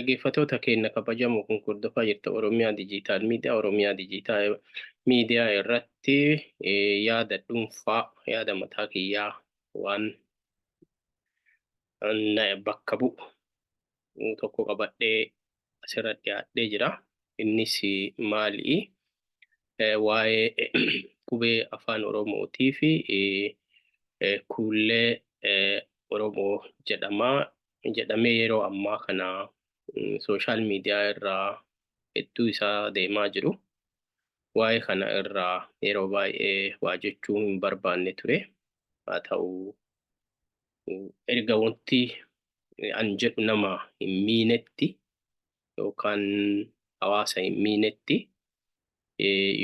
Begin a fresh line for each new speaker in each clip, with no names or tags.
Dhaggeeffattoota keenya kabajamoo kun hordofaa jirtu Oromiyaa Dijiitaal Miidiyaa. Oromiyaa Dijiitaal Miidiyaa irratti yaada dhuunfaa, yaada mataa kiyyaa waan bakka bu'u tokko qabadhee asirratti dhiyaadhee jira. Innis maali? Waa'ee qubee afaan Oromootii fi kuullee Oromoo jedhamee yeroo ammaa kana sooshaal miidiyaa irraa hedduu isaa deemaa jiru. Waa'ee kana irraa yeroo baay'ee waa jechuu hin barbaanne ture. Haa ta'u erga wanti an jedhu nama hin miinetti yookaan hawaasa hin miinetti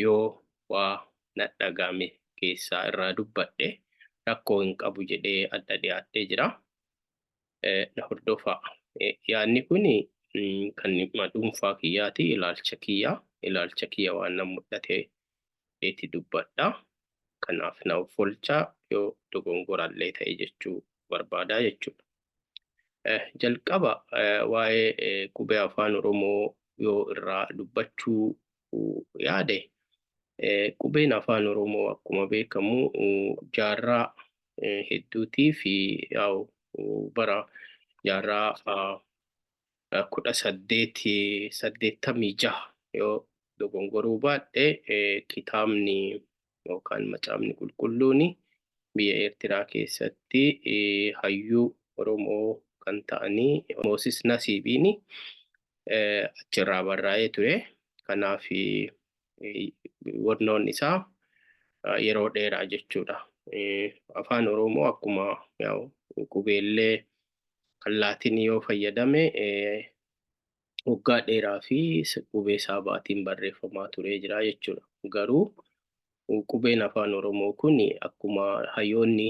yoo waa nadhagame keessaa irraa dubbadhe rakkoo hin qabu jedhee adda dhiyaadhee jira. Na hordofaa. Yaadni kun kan dhuunfaa kiyyaati. Ilaalcha kiyya waan na mul'ate itti dubbadha. Kanaaf naaf oolchaa yoo dogongorallee ta'e jechuu barbaadaa jechuudha. Jalqaba waa'ee qubee afaan Oromoo yoo irraa dubbachuu yaade qubeen afaan Oromoo akkuma beekamu jaarraa hedduutii fi bara jaarraa 1886 yoo dogongoruu baadhe kitaabni yookaan macaafni qulqulluun biyya Eertiraa keessatti hayyuu Oromoo kan ta'anii Mooses Nasiibiin achirraa barraa'ee ture. Kanaaf wannoon isaa yeroo dheeraa jechuudha. Afaan Oromoo akkuma qubeellee kan laatinii yoo fayyadame waggaa dheeraa fi qubee saabaatiin barreeffamaa turee jira jechuudha. Garuu qubeen afaan Oromoo kun akkuma hayyoonni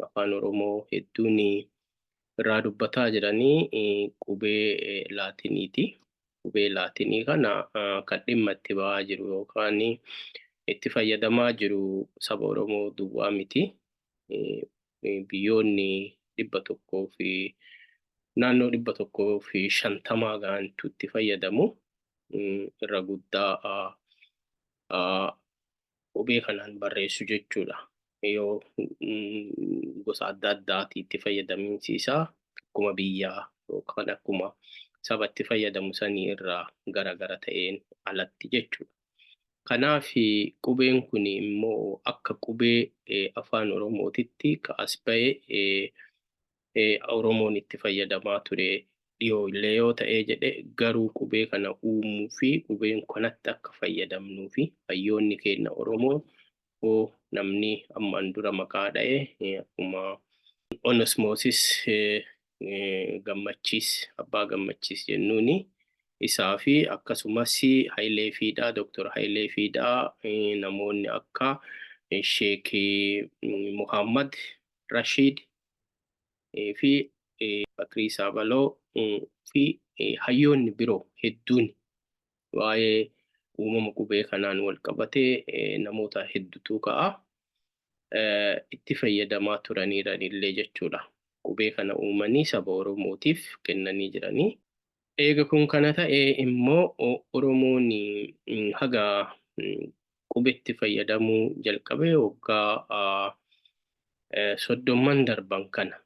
afaan Oromoo hedduun irraa dubbataa jiranii qubee laatiniiti. Qubee laatinii kana kan dhimma itti ba'aa jiru yookaan itti fayyadamaa jiru saba Oromoo duwwaa miti. Biyyoonni 100 fi naannoo 150 gahantu itti fayyadamu. Irra guddaa qubee kanaan barreessu jechuudha. Yoo gosa adda addaati itti fayyadamsiisaa akkuma biyyaa yookaan akkuma saba itti fayyadamu sanii irraa gara ta'een alatti jechuudha. Kanaaf qubeen kun immoo akka qubee afaan Oromootitti ka'as ba'ee Oromoon itti fayyadamaa ture dhiyoo illee yoo ta'ee jedhe garuu qubee kana uumuu fi qubeen kanatti akka fayyadamnuu fi hayyoonni keenya Oromoo namni ammaan dura maqaa dha'e akkuma Onesmoosis Gammachiis Abbaa Gammachiis jennuuni isaa fi akkasumas Hayilee Fiidaa Dr. Hayilee Fiidaa namoonni akka Sheek Muhammad Rashid fi Bakrii Saabaloo fi hayyoonni biroo hedduun waa'ee uumama qubee kanaan wal qabatee namoota hedduutu ka'a itti fayyadamaa turaniiranillee jechuudha. Qubee kana uumanii saba Oromootiif kennanii jiranii. Eega kun kana ta'e immoo Oromoon haga qubeetti fayyadamuu jalqabee waggaa 30 darban kana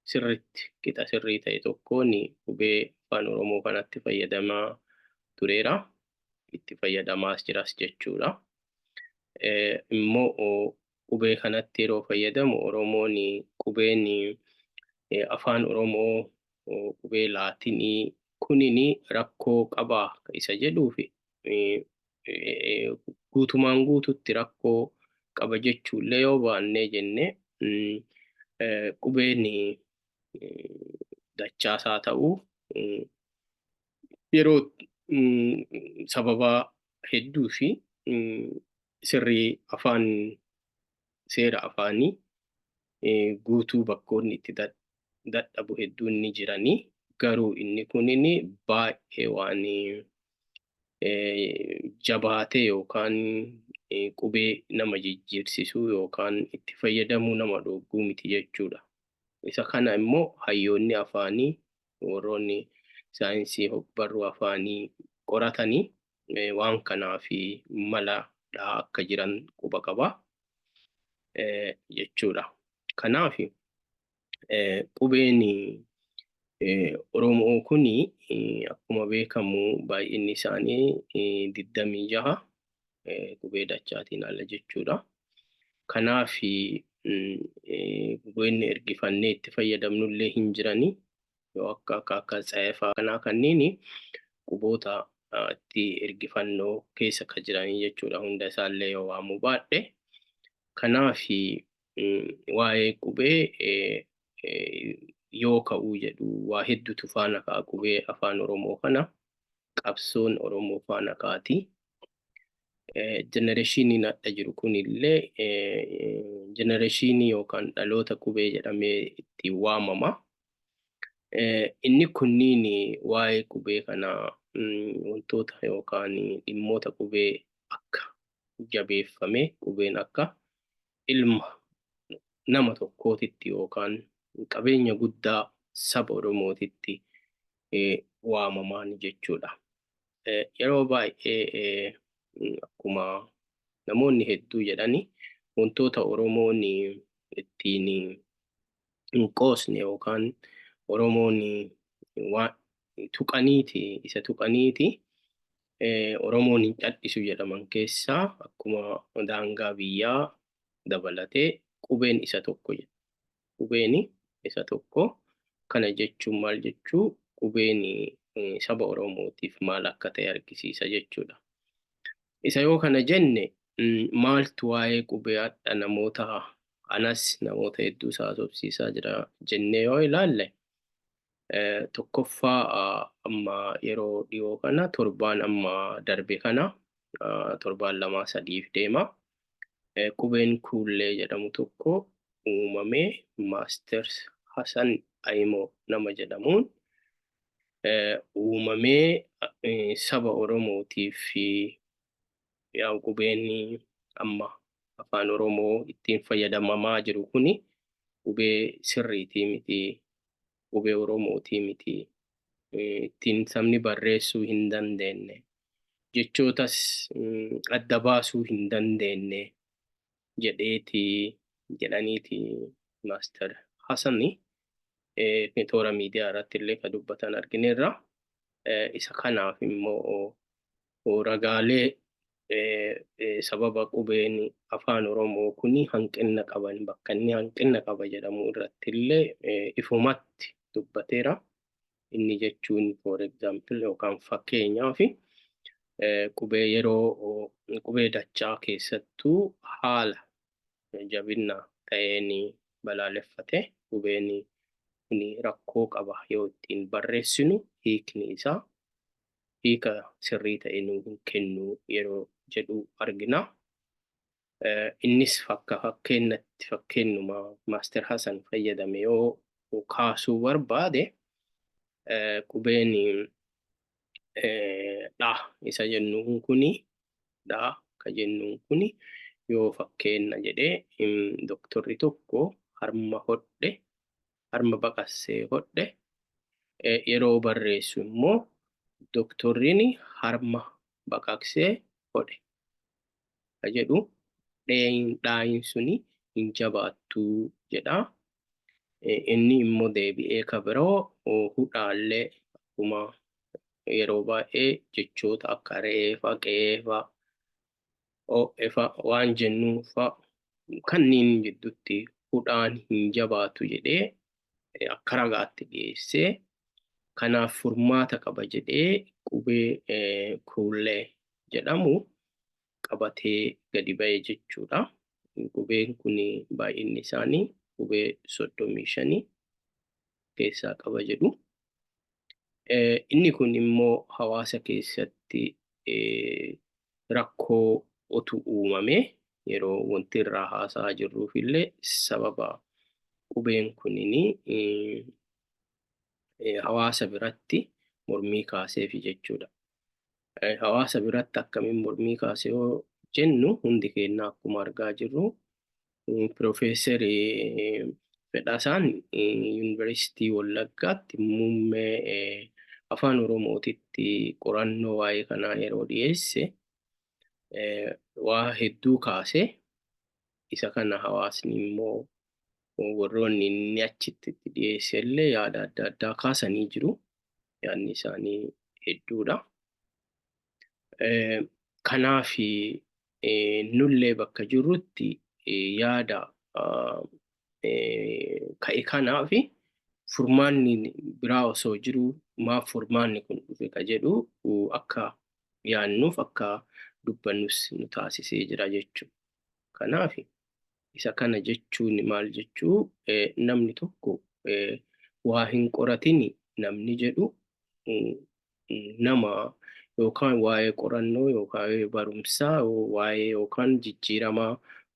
sirriitti qixa sirrii ta'e tokkoon qubee afaan Oromoo kanatti fayyadamaa tureera. Itti fayyadamaas jiras jechuudha. Immoo qubee kanatti yeroo fayyadamu Oromoon qubeen afaan Oromoo qubee laatinii kunini rakkoo qabaa isa jedhuufi guutumaan guututti rakkoo qaba jechuullee yoo baannee jenne qubeen dachaasaa ta'uu yeroo sababa hedduu fi sirrii afaan seera afaanii guutuu bakkoonni itti dadhabu hedduun ni jiranii. Garuu inni kunini baay'ee waan jabaatee yookaan qubee nama jijjiirsiisuu yookaan itti fayyadamuu nama dhogguu miti jechuudha. Isa kana immoo hayyoonni afaanii warroonni saayinsii barruu afaanii qoratanii waan kanaa fi maladhaa akka jiran quba qaba jechuudha. Kanaaf qubeen Oromoo kuni akkuma beekamu baay'inni isaanii 26 qubee dachaatiin ala jechuudha. Kanaaf qubeen ergifannee itti fayyadamnullee hin jirani. Yoo akka tsaayifaa kanaa kanneen quboota itti ergifannoo keessa kan jiranii jechuudha. Hunda isaallee yoo waamuu baadhe. Kanaaf waa'ee qubee yoo ka'uu jedhu waa hedduutu faana ka'a qubee afaan Oromoo kana. Qabsoon Oromoo faana ka'ati. Jenereeshiniin adda jiru kunillee jenereeshinii yookaan dhaloota qubee jedhamee itti waamama. Inni kunniin waa'ee qubee kana wantoota yookaan dhimmoota qubee akka jabeeffame qubeen akka ilma nama tokkootitti yookaan qabeenya guddaa saba Oromootitti waamamaan jechuudha. Yeroo baay'ee akkuma namoonni hedduu jedhani wantoota Oromoon ittiin hin qoosne yookaan Oromoon isa tuqaniiti Oromoon hin cadhisu jedhaman keessaa akkuma daangaa biyyaa dabalatee qubeen isa tokko jedha. Qubeen isa tokko. Kana jechuun maal jechuu? Qubeen saba Oromootiif maal akka ta'e argisiisa jechuudha. Isa yoo kana jenne maaltu waa'ee qubee adda namoota anas namoota hedduu haasofsiisaa jira jennee yoo ilaalle tokkoffaa amma yeroo dhiyoo kana torbaan amma darbe kana torbaan 2-3 deema. Qubeen kuullee jedhamu tokko uumamee Maaster Hasan Ayimoo nama jedhamuun uumamee saba Oromootiif yaa qubeen amma afaan Oromoo ittiin fayyadamamaa jiru kuni qubee sirriitii miti, qubee Oromootii miti, ittiin sabni barreessuu hin dandeenye, jechootas adda baasuu hin dandeenye jedhaniiti Maaster Hasani toora miidiyaa irratti illee kan dubbatan argineerra. Isa kanaaf immoo ragaalee sababa qubeen afaan Oromoo kuni hanqina qaban bakka inni hanqina qaba jedhamu irratti illee ifumatti dubbateera. Inni jechuun for example yookaan fakkeenyaaf qubee yeroo qubee dachaa keessattuu haala jabina ta'een balaaleffate qubeen kuni rakkoo qaba yoo ittiin barreessinu hiikni isaa hiika sirrii ta'e nuu hin kennu yeroo jedhu argina. Innis fakkeenyuma Maaster Hasan fayyadame yoo kaasuu barbaade qubeen dha isa jennuun kuni dha ka jennuun kuni yoo fakkeenya jedhee doktorri tokko harma baqassee hodhe yeroo barreessu immoo doktorriin harma baqaqsee hodhe ka jedhu dhaayin suni hin jabaattu jedha. Inni immoo deebi'ee ka biroo hudhaallee akkuma yeroo baay'ee jechoota akka re'eefa qe'eefa ho'efa waan jennuufa kanneen gidduutti hudhaan hin jabaatu jedhee akka ragaatti dhiyeessee kanaaf furmaata qaba jedhee qubee kuullee jedhamu qabatee gadi ba'e jechuudha. Qubeen kun baay'inni isaanii qubee 35 keessaa qaba jedhu. Inni kun immoo hawaasa keessatti rakkoo otu uumame yeroo wanti irraa haasaa jirruuf illee sababa qubeen kunini hawaasa biratti mormii kaaseefi jechuudha. Hawaasa biratti akkamiin mormii kaasee yoo jennu hundi keenya akkuma argaa jirru Profeesar Fedhasaan Yuunivarsiitii Wallaggaatti muummee afaan Oromootitti qorannoo waa'ee kanaa yeroo dhiyeesse waa hedduu kaasee isa kana hawaasni immoo warroonni inni achitti dhiyeesse illee yaada adda addaa kaasanii jiru. Yaadni isaanii hedduudha. Kanaaf nullee bakka jirrutti yaada ka'e kanaaf furmaanni biraa osoo jiru maaf furmaanni kun dhufe ka jedhu akka yaannuuf akka dubbannus nu taasisee jira jechuudha. Kanaaf isa kana jechuun maal jechuu namni tokko waa hin qoratin namni jedhu nama yookaan waa'ee qorannoo yookaan waa'ee barumsaa waa'ee yookaan jijjiiramaa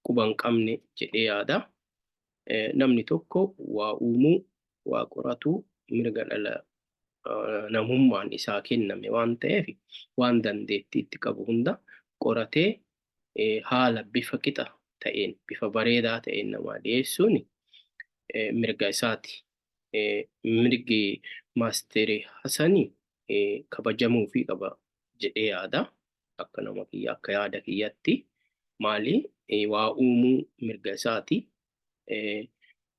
quba hin qabne jedhee yaada. Namni tokko waa uumuu waa qoratu mirga dhala namummaan isaa kenname waan ta'eef waan dandeettiitti qabu hunda qoratee haala bifa qixa ta'een bifa bareedaa ta'een namaa dhiyeessuun mirga isaati. Mirgi Maaster Hassanii kabajamuufii qaba jedhee yaada. Akka nama kiyya akka yaada kiyyatti maali waa uumuu mirga isaati.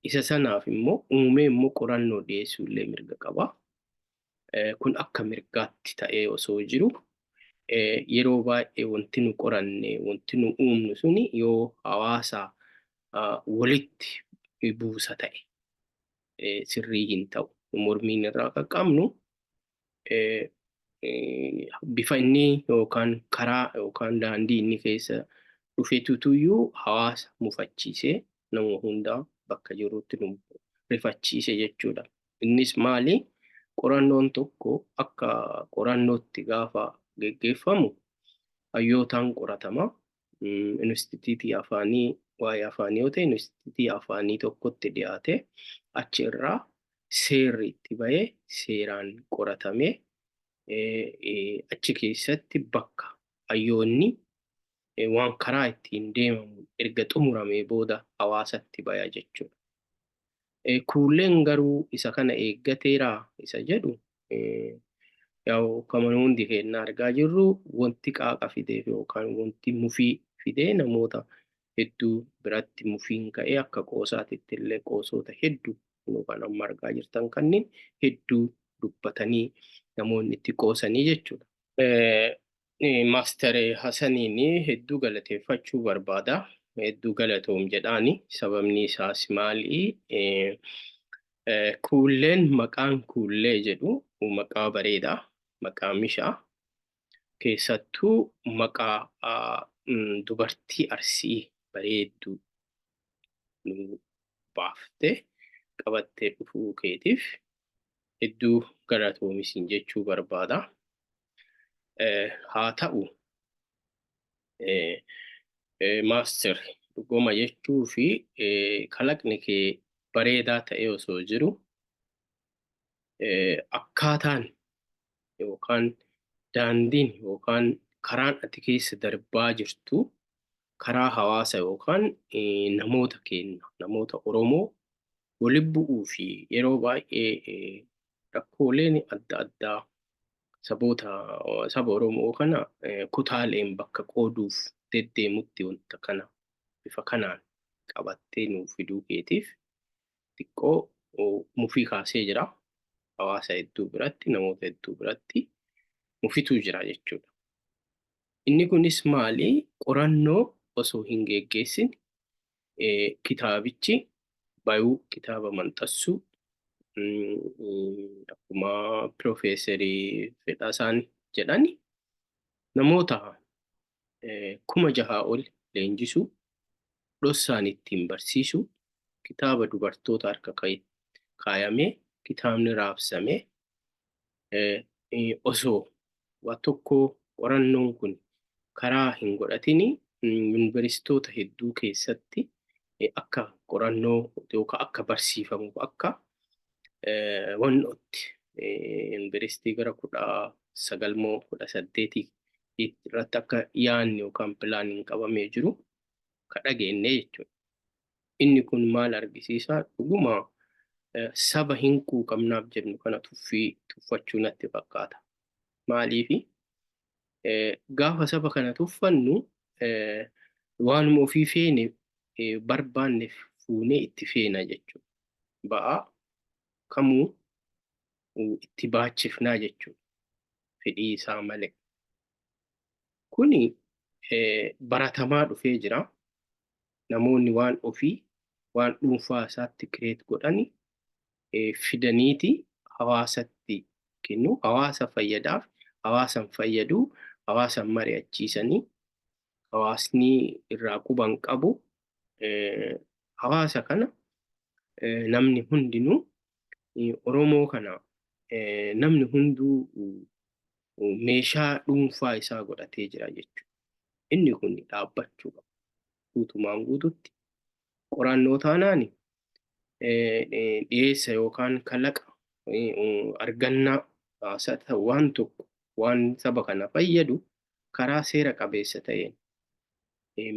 Isa sanaaf immoo uumee immoo qorannoo dhiyeessuu illee mirga qaba. Kun akka mirgaatti ta'ee osoo jiru yeroo baay'ee wanti nu qoranne wanti nu uumnu suni yoo hawaasa walitti buusa ta'e sirrii hin ta'u. Mormiin irraa qaqqabnu bifa inni yookaan karaa yookaan daandii inni keessa dhufetutuyyuu hawaasa mufachiisee nama hundaa bakka jirutti nu rifachiise jechuudha. Innis maali? Qorannoon tokko akka qorannootti gaafa geggeeffamu hayyootaan qoratama. Instituutii afaanii waa'ee afaanii yoo ta'e instituutii afaanii tokkotti dhiyaate achi irraa seerri itti bahee seeraan qoratamee achi keessatti bakka hayyoonni waan karaa ittiin deemamu erga xumuramee booda hawaasatti baya jechuudha. Kuulleen garuu isa kana eeggateeraa isa jedhu kama hundi keenya argaa jirru wanti qaaqa fideef yookaan wanti mufii fidee namoota hedduu biratti mufiin ka'ee akka qoosaatitti illee qoosoota hedduu kan amma argaa jirtan kanneen hedduu dubbatanii namoonni itti qoosanii jechuudha. Maaster Hassaniin hedduu galateeffachuu barbaada. Hedduu galatoom jedhaani. Sababni isaas maali? Kuulleen maqaan kuullee jedhu maqaa bareedaa, maqaa mishaa. Keessattuu maqaa dubartii Arsii bareedduu nu baaftee qabattee dhufuu keetiif hedduu galatoomisin jechuu barbaada. Haa ta'u Maaster dhuguma jechuu fi kalaqni kee bareedaa ta'ee osoo jiru akkaataan yookaan daandiin yookaan karaan ati keessa darbaa jirtu karaa hawaasa yookaan namoota keenya namoota Oromoo waliin bu'uu fi yeroo baay'ee rakkooleen adda addaa saba Oromoo kana kutaaleen bakka qooduuf deddeemutti wanta kana bifa kanaan qabattee nuuf fiduu keetiif xiqqoo mufii kaasee jira. Hawaasa hedduu biratti namoota hedduu biratti mufituu jira jechuudha. Inni kunis maali? Qorannoo osoo hin geggeessin kitaabichi bayuu kitaaba maxxansuu akkuma Piroofeesarii Fedhaasaan jedhani namoota 6,000 ol leenjisuu dhossaan ittiin barsiisuu kitaaba dubartoota harka kaayamee kitaabni raabsamee osoo waa tokko qorannoon kun karaa hin godhatini yuunivarsiitoota hedduu keessatti akka qorannoo yookaan akka barsiifamuuf akka wannootti yuunivarsiitii gara 19 18 irratti akka yaanni yookaan pilaaniin qabamee jiru kan dhageenye jechuudha. Inni kun maal argisiisa? Dhuguma saba hin quuqamnaaf jennu kana tuffachuu natti fakkaata. Maaliifi gaafa saba kana tuffannu waanuma ofii feene barbaanne fuunee itti feena jechuudha. Ba'aa kamuu itti baachifnaa jechuudha. Fedhii isaa malee. Kuni baratamaa dhufee jira. Namoonni waan ofii waan dhuunfaa isaatti kireet godhani fidaniiti hawaasatti kennu. Hawaasa fayyadaaf, hawaasan fayyaduu, hawaasan mari'achiisanii hawaasni irraa quban qabu. Hawaasa kana namni hundinuu Oromoo kana namni hunduu meeshaa dhuunfaa isaa godhatee jira jechuudha. Inni kun dhaabbachuu qaba. Guutumaan guututti qorannoo taanaan dhiyeessa yookaan kalaqa argannaa waan tokko waan saba kana fayyadu karaa seera qabeessa ta'een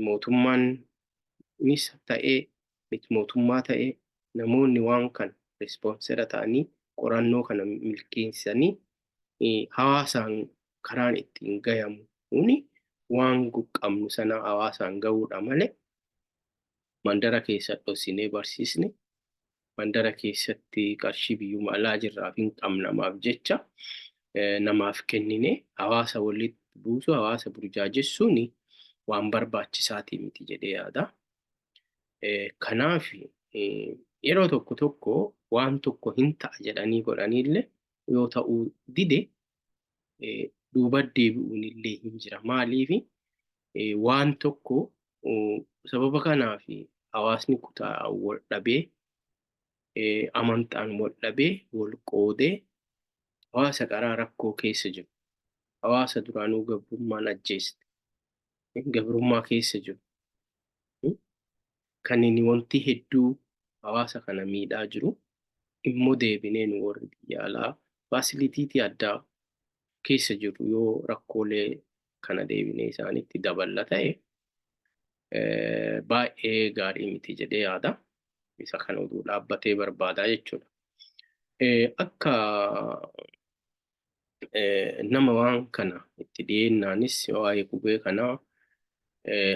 mootummaanis ta'ee miti mootummaa ta'ee namoonni waan kana respoonsera ta'anii qorannoo kana milkeessanii hawaasaan karaan ittiin gayamu kuni waan qabnu sana hawaasaan ga'uudha malee mandara keessa dhoksinee barsiisne mandara keessatti qarshii biyyuma alaa jirraaf hin qabnamaaf jecha namaaf kennine hawaasa walitti buusu hawaasa burjaajessuun waan barbaachisaati miti jedhee yaada. Kanaaf yeroo tokko tokko waan tokko hin ta'a jedhanii godhanillee yoo ta'uu dide duuba deebi'uun illee hin jira. Maaliifi waan tokko sababa kanaaf hawaasni kutaa wal dhabee amantaan wal dhabee wal qoodee hawaasa qaraa rakkoo keessa jiru. Hawaasa duraanuu gabrummaan ajjeeste gabrummaa keessa jiru. Kan inni wanti hedduu hawaasa kana miidhaa jiru immoo deebinee nu warri biyya alaa faasiliitiitii addaa keessa jiru yoo rakkoolee kana deebinee isaanitti daballa ta'e baay'ee gaarii miti jedhee yaada. Isa kana oduu dhaabbatee barbaadaa jechuudha. Akka nama waan kana itti dhiyeennaanis waa'ee qubee kanaa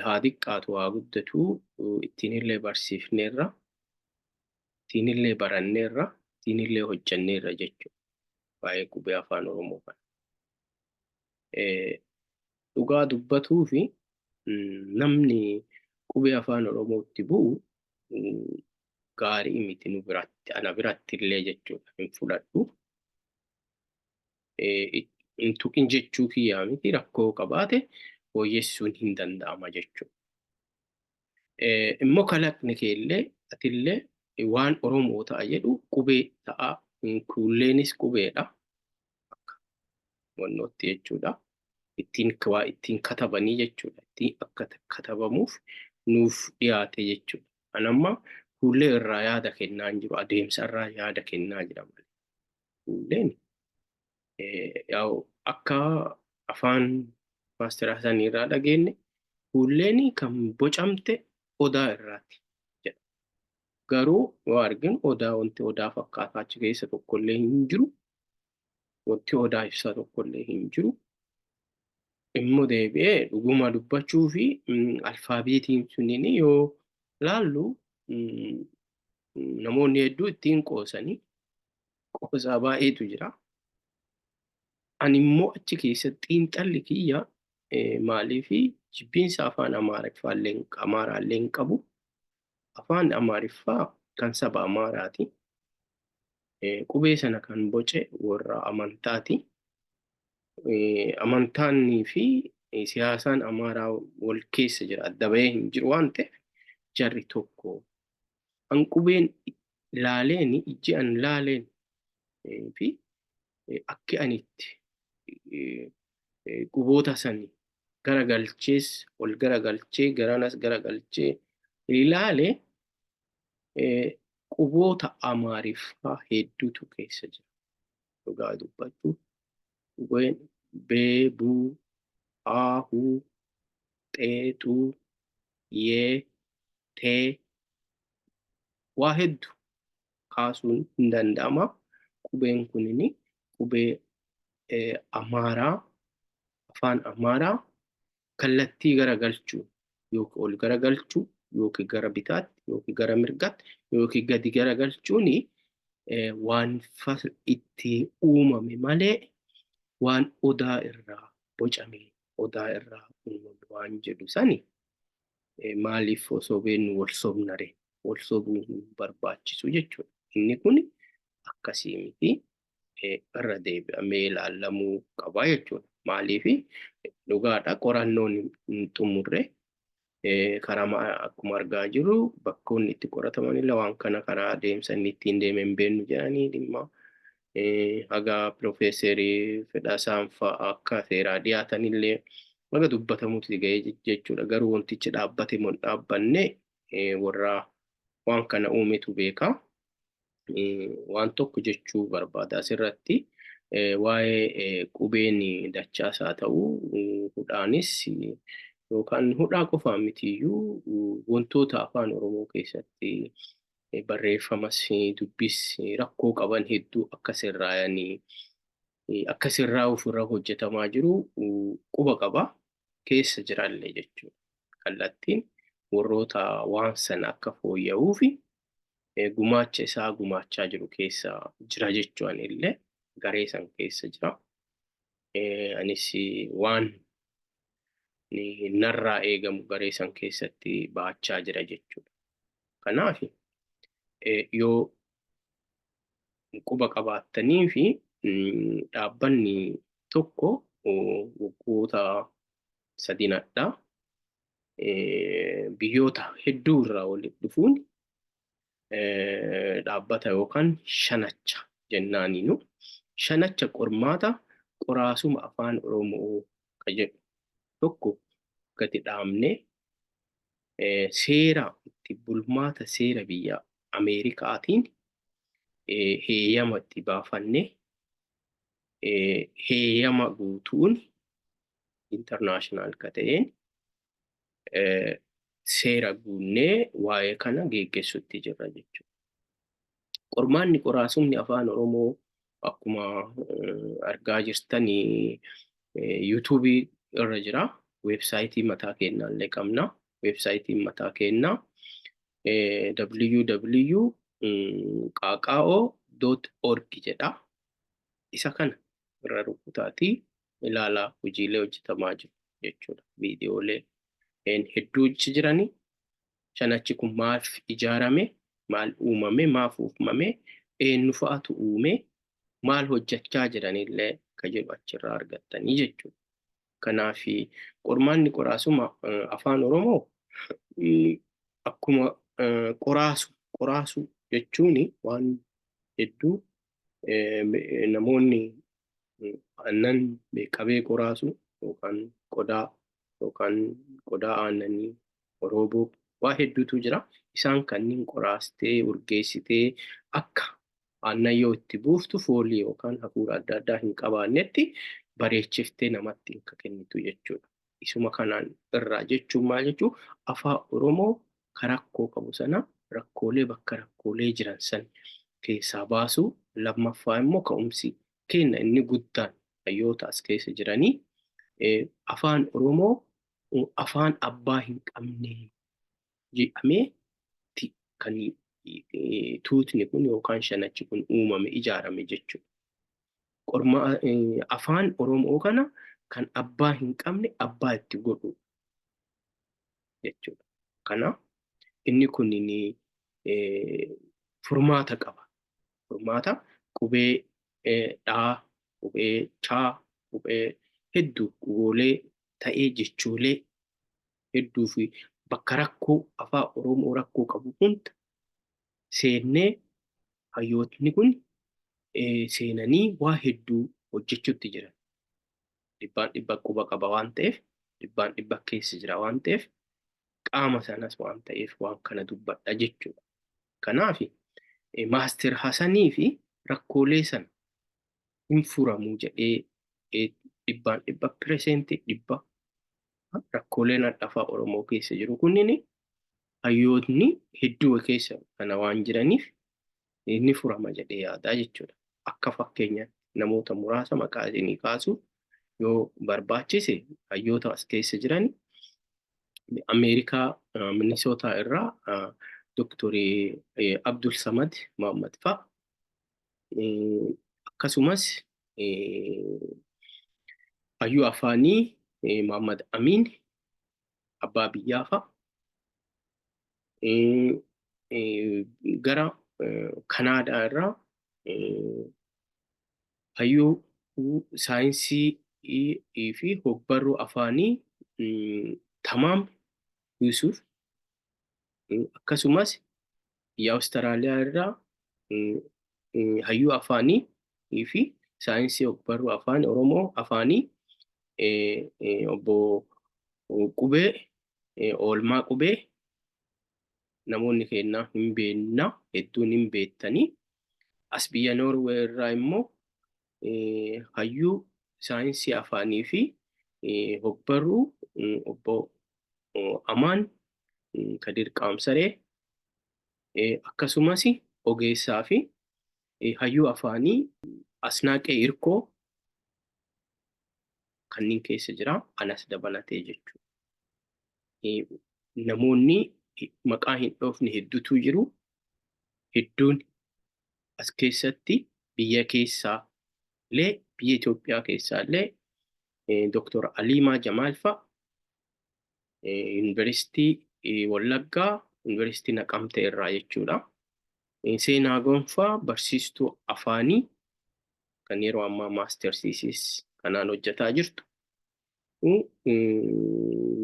haa xiqqaatu haa guddatu ittiinillee barsiifneerra, ittiinillee baranneerra, ittiinillee hojjanneerra jechuudha. Waa'ee qubee afaan Oromoo kana. Dhugaa dubbatuu fi namni qubee afaan Oromootti bu'u gaarii miti nu biratti ana biratti illee jechuudha hin fudhadhu. Hin tuqin jechuu kiyyaa miti rakkoo qabaate fooyyessuun hin danda'ama jechuudha. Immoo kalaqni keellee atillee waan Oromoo ta'a jedhu qubee ta'a. Kuulleenis qubeedha. Akka wannootti jechuudha. Ittiin katabanii jechuudha. Ittiin akka katabamuuf nuuf dhiyaate jechuudha. Anamma kuullee irraa yaada kennaa hin jiru. Adeemsa irraa yaada kennaa jira malee. Kuulleen akka afaan maasteraa isaanii irraa dhageenye kuulleen kan bocamte odaa irraati jedha. Garuu yoo arginu wanti odaa fakkaataa achi keessa tokkollee hin jiru. Wanti odaa ibsaa tokkollee hin jiru. Immoo deebi'ee dhuguma dubbachuu fi alfaabeetiin sunniin yoo laallu namoonni hedduu ittiin qoosanii qoosaa baay'eetu jira. Ani immoo achi keessatti xiinxalli kiyya maaliifi jibbiinsa afaan Amaaraallee hin qabu. Afaan Amaariffaa kan saba Amaaraati. Qubee sana kan boce warra amantaati. Amantaanii fi siyaasaan Amaaraa wal keessa jira. Adda bahee hin jiru waan ta'eef jarri tokko hanqubeen laaleen ijji an laaleen fi akki anitti quboota sanii garagalchees ol garagalchee garanas garagalchee ilaale quboota Amaariffaa hedduutu keessa jira. Dhugaa dubbachuu qubeen bee, buu, aahuu, xeexuu, yee, tee waa hedduu kaasuun hin danda'ama. Qubeen kunini qubee Amaaraa, afaan Amaaraa kallattii garagalchuu yookiin ol garagalchuu yookiin gara bitaatti yookiin gara mirgaatti yookiin gadi garagalchuuni waan itti uumame malee waan odaa irraa bocame odaa irraa uumame waan jedhu sani maaliif osoo beeknu wal sobnare wal sobuu hin barbaachisu jechuudha. Inni kun akkasii miti irra deebi'amee ilaalamuu qaba jechuudha. Maaliif dhugaadha qorannoon hin xumurre karaa akkuma argaa jiru bakkoonni itti qorataman illee waan kana karaa adeemsa inni ittiin deeme hin beeknu jedhanii dhimma haga Piroofeesarii Fedhasaan fa'aa akka seeraa dhiyaatan illee baga dubbatamuutti ga'ee jechuudha. Garuu wantichi dhaabbate moo dhaabbanne warra waan kana uumetu beeka. Waan tokko jechuu barbaada asirratti waa'ee qubeen dachaasaa ta'uu hudhaanis yookaan hudhaa qofaa mitiyyuu wantoota afaan Oromoo keessatti barreeffamas dubbis rakkoo qaban hedduu akka sirraa ofirra hojjetamaa jiru quba qaba keessa jirallee jechuudha. Kallattiin warroota waan sana akka fooyya'uufi gumaacha isaa gumaachaa jiru keessa jira jechuun illee garee san keessa jira. Anis waan narraa eegamu garee san keessatti baachaa jira jechuudha. Kanaaf yoo quba qabaattanii fi dhaabbanni tokko waggoota sadinadhaa biyyoota hedduu irraa walitti dhufuun dhaabbata yookaan shanacha jennaaniinu shanacha qormaata qoraasuma afaan Oromoo ka jedhu tokko gadi dhaabnee seera itti bulmaata seera biyya Ameerikaatiin heeyyama itti baafannee heeyyama guutuun internaashinaal ka ta'een seera guunnee waa'ee kana geggeessutti jirra jechuudha. Qormaanni qoraasumni afaan Oromoo akkuma argaa jirtanii yuutuubii irra jira. Weebsaayitii mataa keenyaa illee qabna. Weebsaayitiin mataa keenyaa www.qaqao.org jedha. Isa kana irra rukutaatii ilaalaa hojiilee hojjetamaa jiru jechuudha. Viidiyoolee hedduu jiranii shanachi kun maaf ijaarame maal uumame maaf uumame eenyu fa'atu uume maal hojjechaa jiranillee ka jedhu achirraa argattanii jechuudha. Kanaaf qormaanni qoraasuma afaan Oromoo akkuma qoraasu jechuun waan hedduu namoonni aannan qabee qoraasu yookaan qodaa aannanii orooboo waa hedduutu jira. Isaan kanneen qoraastee urgeessitee akka aannan yoo itti buuftu foolii yookaan hafuura adda addaa hin qabaannetti bareechiftee namatti hin kennitu jechuudha. Isuma kanaan irraa jechuun maal jechuu afaan Oromoo rakkoo qabu sana rakkoolee bakka rakkoolee jiran san keessaa baasuu lammaffaa immoo ka'umsi kenna inni guddaan hayyoota as keessa jiranii afaan Oromoo afaan abbaa hin qabne jedhamee kan tuutni kun yookaan shanachi kun uumame ijaarame jechuudha. Afaan Oromoo kana kan abbaa hin qabne abbaa itti godhu jechuudha. Kana inni kun furmaata qaba. Furmaata qubee dhaa, qubee chaa, qubee hedduu quboolee ta'ee jechuulee hedduu fi bakka rakkoo afaan Oromoo rakkoo qabu hunda seennee hayyootni kun seenanii waa hedduu hojjechuutti jiran. Dhibbaan dhibba quba qaba waan ta'eef, dhibbaan dhibba keessa jira waan ta'eef, qaama sanas waan ta'eef waan kana dubbadha jechuudha. Kanaaf Maaster Hasanii fi rakkoolee sana hin furamuu jedhee dhibbaan dhibba piresentii dhibba rakkooleen afaan Oromoo keessa jiru kunniin hayyootni hedduu keessa kana waan jiraniif ni furama jedhee yaadaa jechuudha. Akka fakkeenyaatti namoota muraasa maqaa isinii kaasu yoo barbaachise hayyoota as keessa jiran Ameerikaa Minisootaa irraa Dooktarii Abdul Samad Mohammad fa'a. Akkasumas hayyuu afaanii Mohammad Amin Abbaa Biyyaa fa'a. Gara Kanaadaa irraa hayyuu saayinsii fi hogbarruu afaanii Tamaam Yusuf. Akkasumas biyya Awustiraaliyaa irraa hayyuu afaanii fi saayinsii hogbarruu afaan Oromoo afaanii obbo Qubee Oolmaa Qubee namoonni keenya hin beekna hedduun hin beektanii. As biyya Noorwee irraa immoo hayyuu saayinsii afaanii fi hogbarruu obbo Amaan Kadir Qaamsaree akkasumas ogeessaa fi hayyuu afaanii Asnaaqee Irkoo kanneen keessa jira anas dabalatee jechuudha. Namoonni maqaa hin dhoofne hedduutu jiru. Hedduun as keessatti biyya keessaa illee biyya Itoophiyaa keessaa illee Dooktor Aliimaa Jamaal fa'a. Yuunivarsiitii Wallaggaa, Yuunivarsiitii Naqamtee irraa jechuudha. Seenaa Gonfaa barsiistuu afaanii kan yeroo ammaa maastarsiisis kanaan hojjetaa jirtu.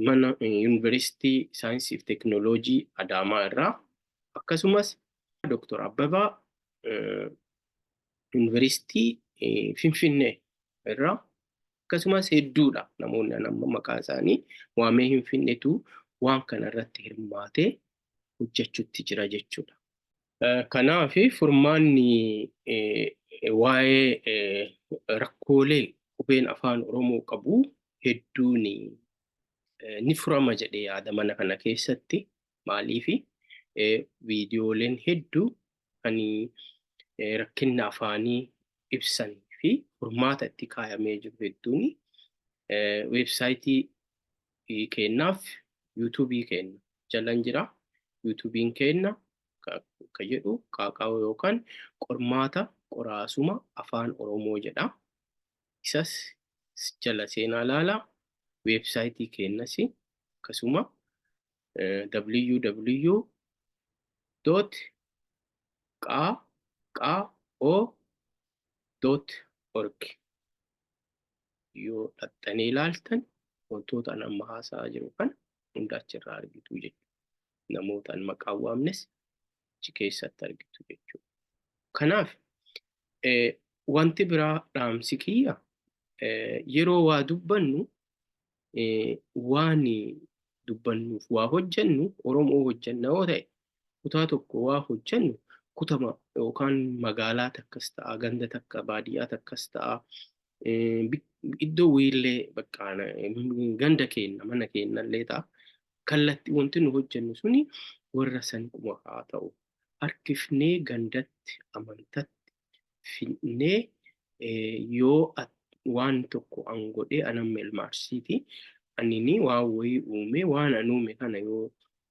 Mana Yuunivarsiitii Saayinsii fi Teekinooloojii Adaamaa irraa. Akkasumas Dooktor Abbabaa Yuunivarsiitii Finfinnee irraa. Akkasumas hedduudha namoonni amma maqaa isaanii waamee hin finnetu waan kana irratti hirmaatee hojjechuutti jira jechuudha. Kanaaf furmaanni waa'ee rakkoolee qubeen afaan Oromoo qabu hedduun ni furama jedhee yaada mana kana keessatti. Maaliif viidiyooleen hedduu kan rakkina afaanii ibsan fi furmaata itti kaayamee jiru hedduun weebsaayitii keenyaaf yuutuubii keenya jalan jira. Yuutuubiin keenya kan jedhu qaaqaa'oo yookaan qormaata qoraasuma afaan Oromoo jedha. Isas jala seenaa ilaalaa. Weebsaayitii keenyas akkasuma www.qaaqaa'oo.org yoo dhaxxanii ilaaltan wantoota nama haasaa jiru kan hunda achirraa argitu jechuudha. Namootaan maqaa waamnes achi keessatti argitu jechuudha. Kanaaf wanti biraa dhaamsi kiyya yeroo waa dubbannu waan dubbannuuf waa hojjennu Oromoo hojjenna yoo ta'e kutaa tokko waa hojjennu kutama yookaan magaalaa takkas ta'a ganda takka baadiyyaa takkas ta'a iddoo wiillee bakka ganda keenya mana keenyallee ta'a kallattii wanti nu hojjennu suni warra san kuma haa ta'u harkifnee gandatti amantatti finnee yoo waan tokko angodhee anam elmaarsiiti anini waa wayii uume waan anuume kana yoo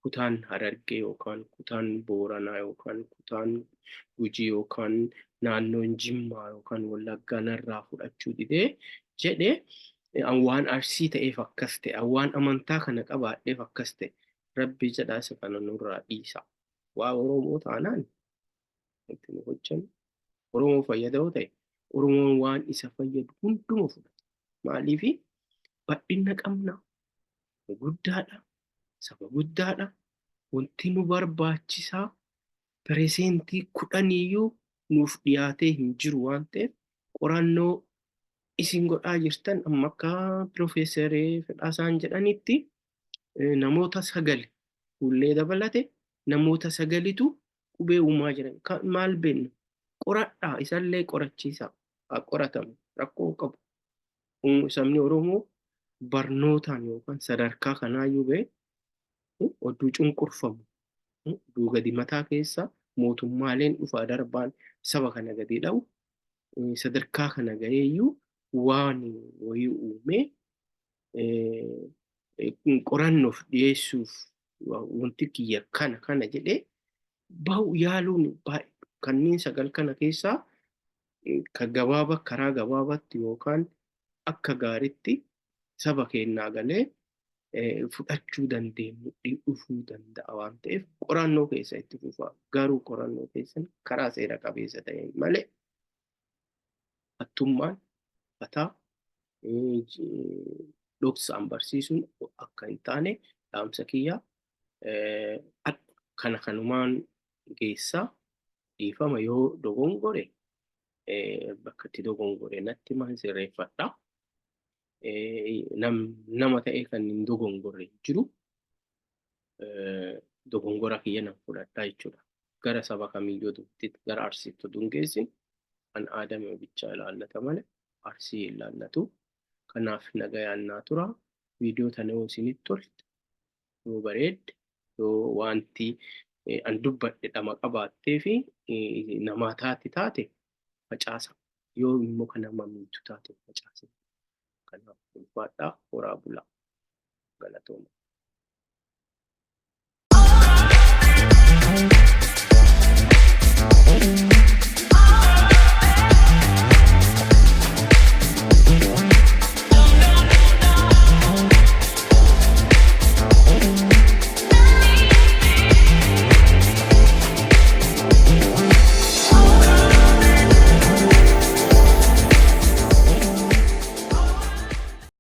kutaan Harargee yookaan kutaan Booranaa yookaan kutaan Gujii yookaan naannoon Jimmaa yookaan Wallaggaa narraa fudhachuu didee jedhee waan arsii ta'eef akkas ta'e waan amantaa kana qabaadheef akkas ta'e Rabbi jedhaa isa kana nurraa dhiisa. Waa Oromoo taanaan itti nu hojjennu Oromoo fayyadoo ta'e Oromoon waan isa fayyadu hunduma fudhata. Maaliif badhinna qabna guddaadha. Saba guddaadha. Wanti nu barbaachisaa piresentii 10 iyyuu nuuf dhiyaatee hin jiru waan ta'eef qorannoo isin godhaa jirtan amma akka Piroofeesar Fedhaasaan jedhanitti namoota 9 fuullee dabalate namoota 9tu qubee uumaa jiran. Maal beenna? Qoradhaa isallee qorachiisa. Qoratamu rakkoo qabu. Sabni Oromoo barnootaan yookaan sadarkaa kanaayyuu ga'e oduu cunqurfamu oduu gadi mataa keessa mootummaaleen dhufaa darbaan saba kana gadi dha'u sadarkaa kana gaheeyyuu waan wayii uumee qorannoof dhiyeessuuf wanti kiyya kana jedhee bahu yaaluun kanneen 9 kana keessaa karaa gabaabaatti yookaan akka gaariitti saba keenyaa galee fudhachuu dandeenyu dhufuu danda'a waan ta'eef qorannoo keessa itti fufaa. Garuu qorannoo keessan karaa seera qabeessa ta'een malee hattummaan fataa dhoksaan barsiisuun akka hin taane dhaamsa kiyyaa kana kanumaan geessaa dhiifama yoo dogongore bakka itti dogongore natti maan sirreeffadha. Nama ta'ee kan hin dogongorre jiru dogongora kiyya nan fudhadhaa jechuudha. Gara saba kamiyyuu gara Arsiitti osoo hin geessin kan Aadame bichaa ilaallata malee Arsii hin ilaallatu. Kanaaf nagayaan naa tura. Viidiyoo tana yoo isinitti tolte yoo bareedde yoo wanti an dubbadhe dhama qabaattee fi namaa taate facaasa. Yoo immoo kan nama miidhu taate facaasa. Kanaaf ulfaadhaa horaa bulaa galatooma.